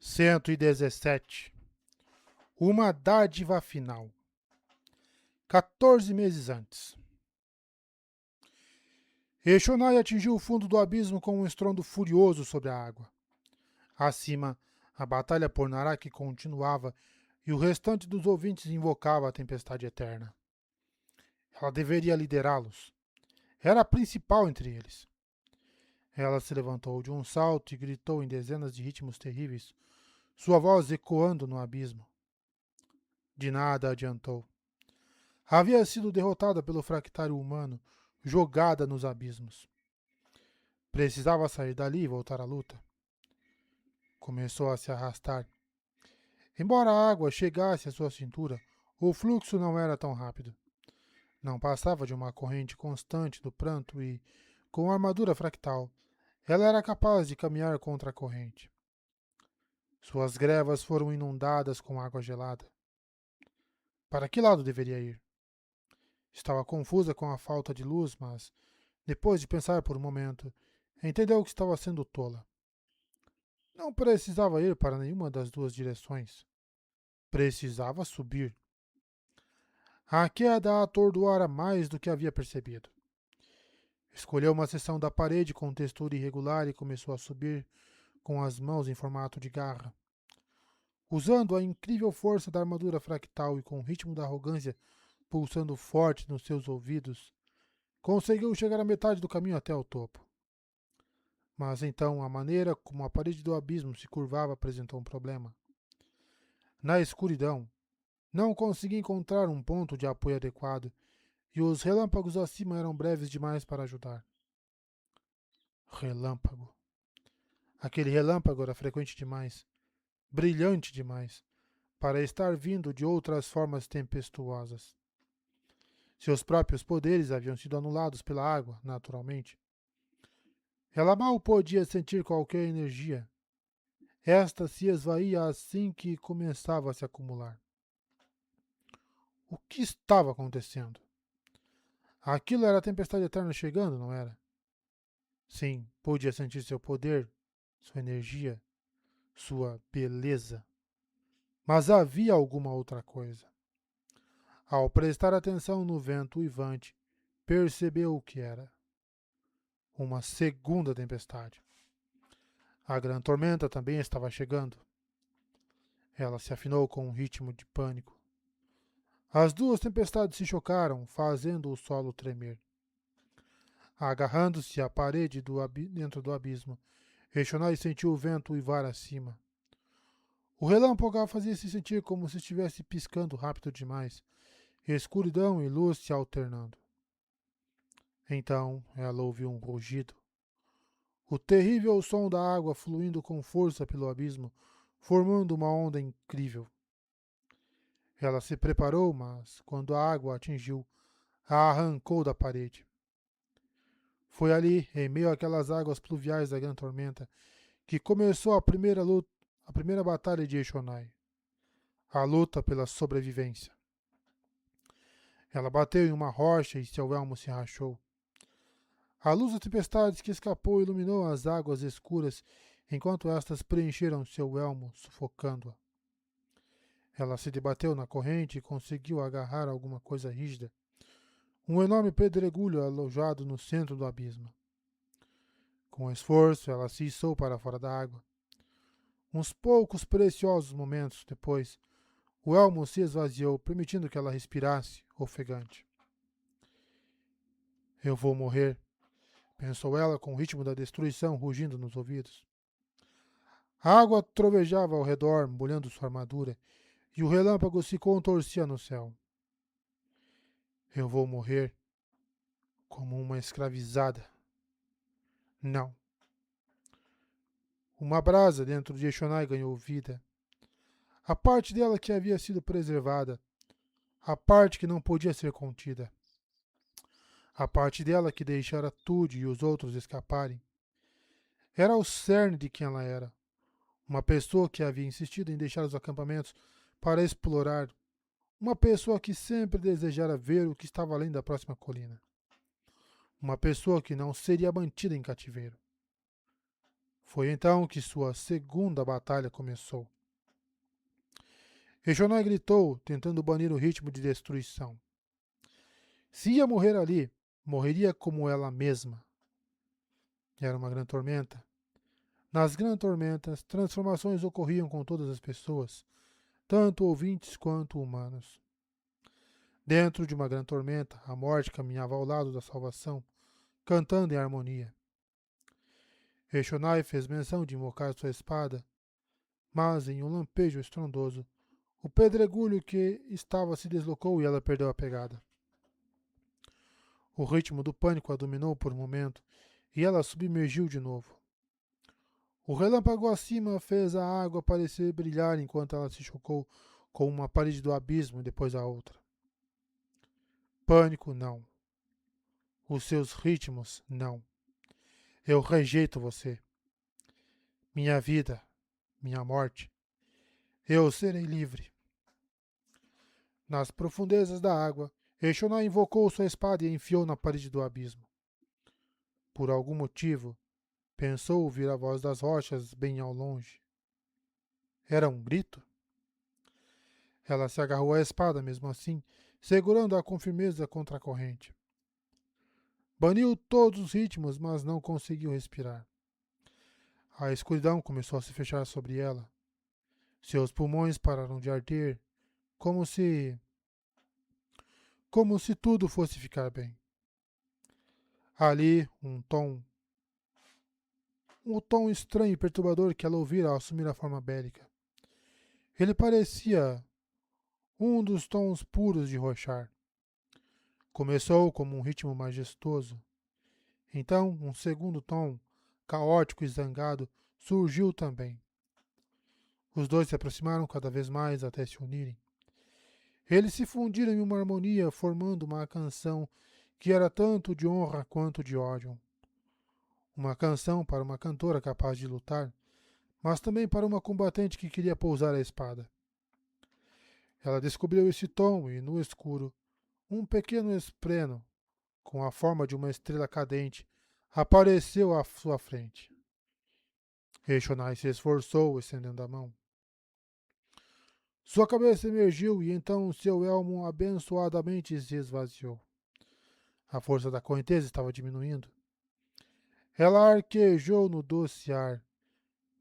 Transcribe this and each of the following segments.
117. Uma dádiva final. 14 meses antes. Eshonai atingiu o fundo do abismo com um estrondo furioso sobre a água. Acima, a batalha por Narak continuava e o restante dos ouvintes invocava a tempestade eterna. Ela deveria liderá-los. Era a principal entre eles. Ela se levantou de um salto e gritou em dezenas de ritmos terríveis, sua voz ecoando no abismo. De nada adiantou. Havia sido derrotada pelo fractário humano, jogada nos abismos. Precisava sair dali e voltar à luta. Começou a se arrastar. Embora a água chegasse à sua cintura, o fluxo não era tão rápido. Não passava de uma corrente constante do pranto e, com a armadura fractal, ela era capaz de caminhar contra a corrente. Suas grevas foram inundadas com água gelada. Para que lado deveria ir? Estava confusa com a falta de luz, mas, depois de pensar por um momento, entendeu que estava sendo tola. Não precisava ir para nenhuma das duas direções. Precisava subir. A queda a atordoara mais do que havia percebido. Escolheu uma seção da parede com textura irregular e começou a subir com as mãos em formato de garra. Usando a incrível força da armadura fractal e com o ritmo da arrogância pulsando forte nos seus ouvidos, conseguiu chegar à metade do caminho até o topo. Mas então a maneira como a parede do abismo se curvava apresentou um problema. Na escuridão, não conseguia encontrar um ponto de apoio adequado e os relâmpagos acima eram breves demais para ajudar. Relâmpago. Aquele relâmpago era frequente demais, brilhante demais, para estar vindo de outras formas tempestuosas. Seus próprios poderes haviam sido anulados pela água, naturalmente. Ela mal podia sentir qualquer energia. Esta se esvaía assim que começava a se acumular. O que estava acontecendo? Aquilo era a tempestade eterna chegando, não era? Sim, podia sentir seu poder, sua energia, sua beleza. Mas havia alguma outra coisa. Ao prestar atenção no vento uivante, percebeu o que era. Uma segunda tempestade. A grande tormenta também estava chegando. Ela se afinou com um ritmo de pânico. As duas tempestades se chocaram, fazendo o solo tremer. Agarrando-se à parede dentro do abismo, Eshonai sentiu o vento uivar acima. O relâmpago a fazia se sentir como se estivesse piscando rápido demais, escuridão e luz se alternando. Então ela ouviu um rugido. O terrível som da água fluindo com força pelo abismo, formando uma onda incrível. Ela se preparou, mas, quando a água a atingiu, a arrancou da parede. Foi ali, em meio àquelas águas pluviais da grande tormenta, que começou a primeira batalha de Eshonai. A luta pela sobrevivência. Ela bateu em uma rocha e seu elmo se rachou. A luz das tempestades que escapou iluminou as águas escuras, enquanto estas preencheram seu elmo, sufocando-a. Ela se debateu na corrente e conseguiu agarrar alguma coisa rígida. Um enorme pedregulho alojado no centro do abismo. Com esforço, ela se içou para fora da água. Uns poucos preciosos momentos depois, o elmo se esvaziou, permitindo que ela respirasse, ofegante. Eu vou morrer, pensou ela com o ritmo da destruição rugindo nos ouvidos. A água trovejava ao redor, molhando sua armadura, e o relâmpago se contorcia no céu. Eu vou morrer como uma escravizada. Não. Uma brasa dentro de Eshonai ganhou vida. A parte dela que havia sido preservada. A parte que não podia ser contida. A parte dela que deixara tudo e os outros escaparem. Era o cerne de quem ela era. Uma pessoa que havia insistido em deixar os acampamentos para explorar. Uma pessoa que sempre desejara ver o que estava além da próxima colina. Uma pessoa que não seria mantida em cativeiro. Foi então que sua segunda batalha começou. Eshonai gritou, tentando banir o ritmo de destruição. Se ia morrer ali, morreria como ela mesma. Era uma grande tormenta. Nas grandes tormentas, transformações ocorriam com todas as pessoas, tanto ouvintes quanto humanos. Dentro de uma grande tormenta, a morte caminhava ao lado da salvação, cantando em harmonia. Eshonai fez menção de invocar sua espada, mas em um lampejo estrondoso, o pedregulho que estava se deslocou e ela perdeu a pegada. O ritmo do pânico a dominou por um momento e ela submergiu de novo. O relâmpago acima fez a água parecer brilhar enquanto ela se chocou com uma parede do abismo e depois a outra. Pânico, não. Os seus ritmos, não. Eu rejeito você. Minha vida, minha morte. Eu serei livre. Nas profundezas da água, Eshonai invocou sua espada e a enfiou na parede do abismo. Por algum motivo, pensou ouvir a voz das rochas bem ao longe. Era um grito? Ela se agarrou à espada mesmo assim, segurando-a com firmeza contra a corrente. Baniu todos os ritmos, mas não conseguiu respirar. A escuridão começou a se fechar sobre ela. Seus pulmões pararam de arder, como se tudo fosse ficar bem. Ali, um tom estranho e perturbador que ela ouvira ao assumir a forma bélica. Ele parecia um dos tons puros de Rochar. Começou como um ritmo majestoso. Então, um segundo tom, caótico e zangado, surgiu também. Os dois se aproximaram cada vez mais até se unirem. Eles se fundiram em uma harmonia, formando uma canção que era tanto de honra quanto de ódio. Uma canção para uma cantora capaz de lutar, mas também para uma combatente que queria pousar a espada. Ela descobriu esse tom e, no escuro, um pequeno espreno, com a forma de uma estrela cadente, apareceu à sua frente. Eshonai se esforçou, estendendo a mão. Sua cabeça emergiu e então seu elmo abençoadamente se esvaziou. A força da correnteza estava diminuindo. Ela arquejou no doce ar,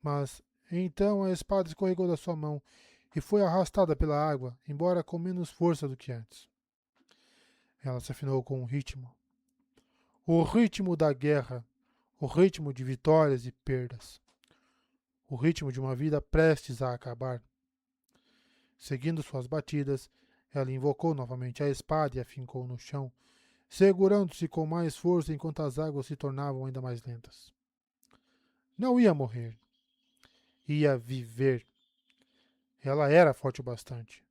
mas então a espada escorregou da sua mão e foi arrastada pela água, embora com menos força do que antes. Ela se afinou com um ritmo. O ritmo da guerra, o ritmo de vitórias e perdas. O ritmo de uma vida prestes a acabar. Seguindo suas batidas, ela invocou novamente a espada e a fincou no chão, segurando-se com mais força enquanto as águas se tornavam ainda mais lentas. Não ia morrer. Ia viver. Ela era forte o bastante.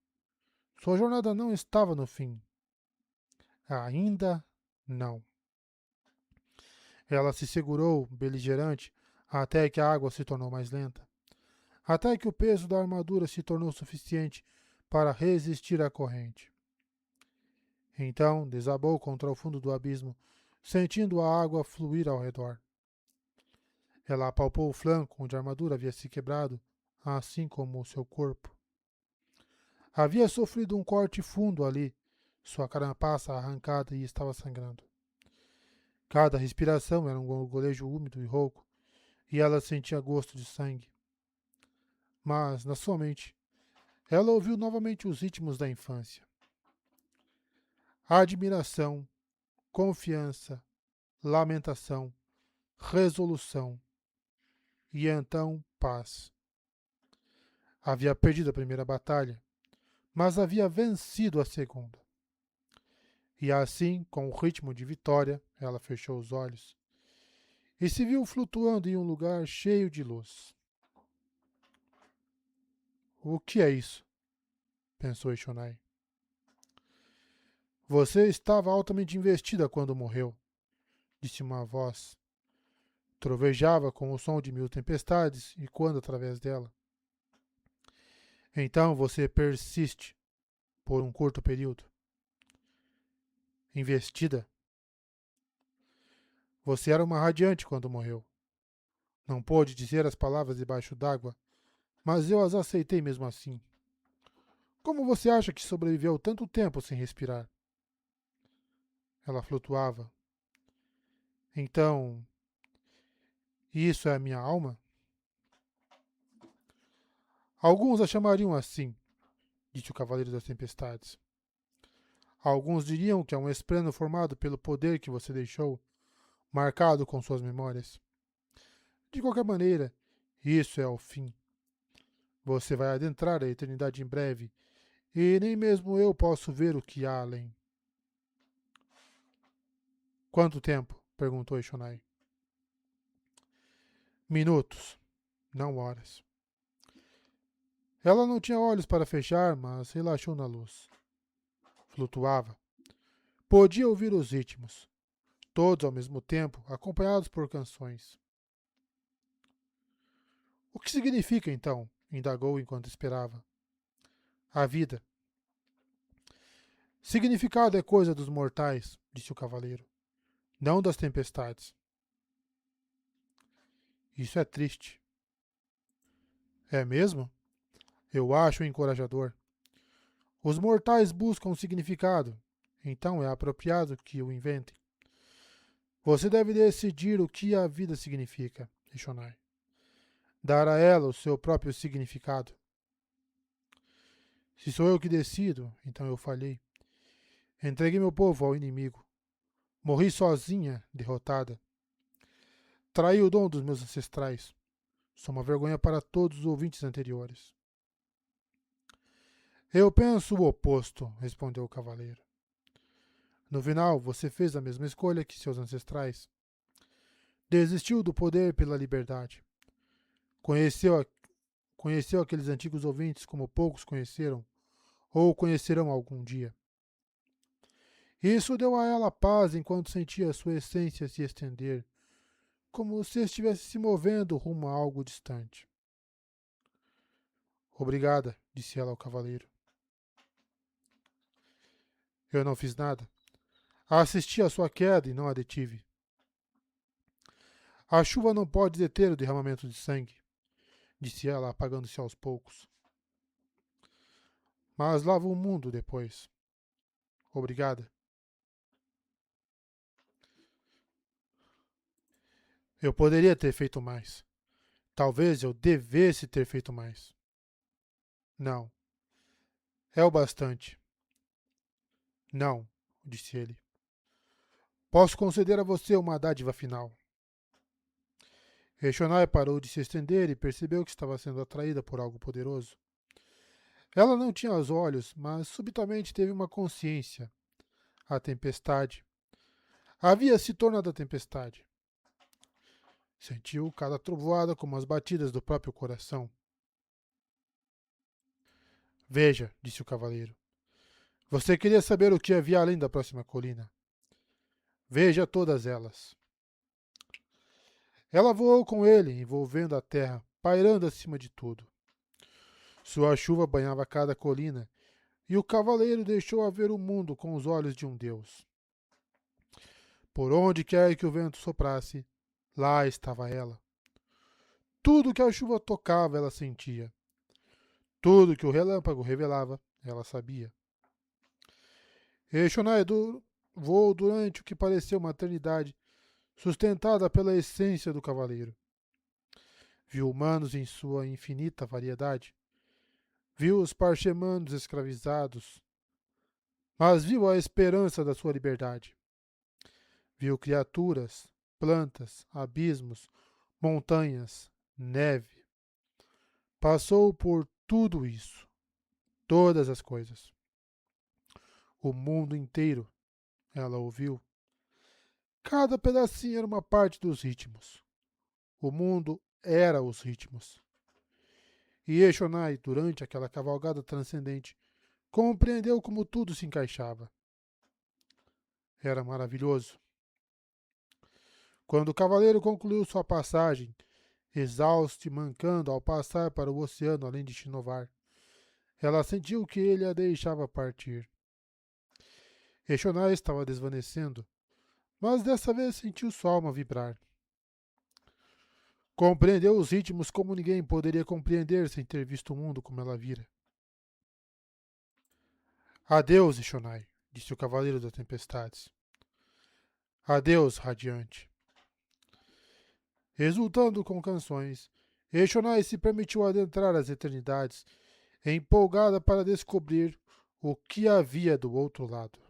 Sua jornada não estava no fim. Ainda não. Ela se segurou, beligerante, até que a água se tornou mais lenta. Até que o peso da armadura se tornou suficiente para resistir à corrente. Então desabou contra o fundo do abismo, sentindo a água fluir ao redor. Ela apalpou o flanco onde a armadura havia se quebrado, assim como o seu corpo. Havia sofrido um corte fundo ali, sua carapaça arrancada e estava sangrando. Cada respiração era um gorgorejo úmido e rouco, e ela sentia gosto de sangue. Mas, na sua mente, ela ouviu novamente os ritmos da infância. Admiração, confiança, lamentação, resolução e então paz. Havia perdido a primeira batalha, mas havia vencido a segunda. E assim, com o ritmo de vitória, ela fechou os olhos e se viu flutuando em um lugar cheio de luz. O que é isso? Pensou Eshonai. Você estava altamente investida quando morreu, disse uma voz. Trovejava com o som de mil tempestades e quando através dela. Então você persiste por um curto período. Investida? Você era uma radiante quando morreu. Não pôde dizer as palavras debaixo d'água, mas eu as aceitei mesmo assim. Como você acha que sobreviveu tanto tempo sem respirar? Ela flutuava. Então, isso é a minha alma? Alguns a chamariam assim, disse o Cavaleiro das Tempestades. Alguns diriam que é um esplêndido formado pelo poder que você deixou, marcado com suas memórias. De qualquer maneira, isso é o fim. Você vai adentrar a eternidade em breve, e nem mesmo eu posso ver o que há além. Quanto tempo? Perguntou Eshonai. Minutos, não horas. Ela não tinha olhos para fechar, mas relaxou na luz. Flutuava. Podia ouvir os ritmos, todos ao mesmo tempo, acompanhados por canções. O que significa, então? Indagou enquanto esperava. A vida. Significado é coisa dos mortais, disse o cavaleiro, não das tempestades. Isso é triste. É mesmo? Eu acho encorajador. Os mortais buscam um significado, então é apropriado que o inventem. Você deve decidir o que a vida significa, Eshonai. Dar a ela o seu próprio significado. Se sou eu que decido, então eu falhei. Entreguei meu povo ao inimigo. Morri sozinha, derrotada. Traí o dom dos meus ancestrais. Sou uma vergonha para todos os ouvintes anteriores. Eu penso o oposto, respondeu o cavaleiro. No final, você fez a mesma escolha que seus ancestrais. Desistiu do poder pela liberdade. Conheceu, conheceu aqueles antigos ouvintes como poucos conheceram, ou conhecerão algum dia. Isso deu a ela paz enquanto sentia sua essência se estender, como se estivesse se movendo rumo a algo distante. Obrigada, disse ela ao cavaleiro. Eu não fiz nada. Assisti à sua queda e não a detive. A chuva não pode deter o derramamento de sangue, disse ela, apagando-se aos poucos. Mas lava o mundo depois. Obrigada. Eu poderia ter feito mais. Talvez eu devesse ter feito mais. Não. É o bastante. Não, disse ele. Posso conceder a você uma dádiva final. Eshonai parou de se estender e percebeu que estava sendo atraída por algo poderoso. Ela não tinha os olhos, mas subitamente teve uma consciência. A tempestade. Havia se tornado a tempestade. Sentiu cada trovoada como as batidas do próprio coração. Veja, disse o cavaleiro. Você queria saber o que havia além da próxima colina. Veja todas elas. Ela voou com ele, envolvendo a terra, pairando acima de tudo. Sua chuva banhava cada colina, e o cavaleiro deixou-a ver o mundo com os olhos de um deus. Por onde quer que o vento soprasse, lá estava ela. Tudo que a chuva tocava, ela sentia. Tudo que o relâmpago revelava, ela sabia. Eshonai voou durante o que pareceu uma eternidade, sustentada pela essência do cavaleiro. Viu humanos em sua infinita variedade. Viu os parchemanos escravizados, mas viu a esperança da sua liberdade. Viu criaturas, plantas, abismos, montanhas, neve. Passou por tudo isso, todas as coisas. O mundo inteiro, ela ouviu. Cada pedacinho era uma parte dos ritmos. O mundo era os ritmos. E Eshonai, durante aquela cavalgada transcendente, compreendeu como tudo se encaixava. Era maravilhoso. Quando o cavaleiro concluiu sua passagem, exausto e mancando ao passar para o oceano além de Shinovar, ela sentiu que ele a deixava partir. Eshonai estava desvanecendo, mas dessa vez sentiu sua alma vibrar. Compreendeu os ritmos como ninguém poderia compreender sem ter visto o mundo como ela vira. Adeus, Ishonai, disse o Cavaleiro das Tempestades. Adeus, Radiante. Exultando com canções, Ishonai se permitiu adentrar as eternidades, empolgada para descobrir o que havia do outro lado.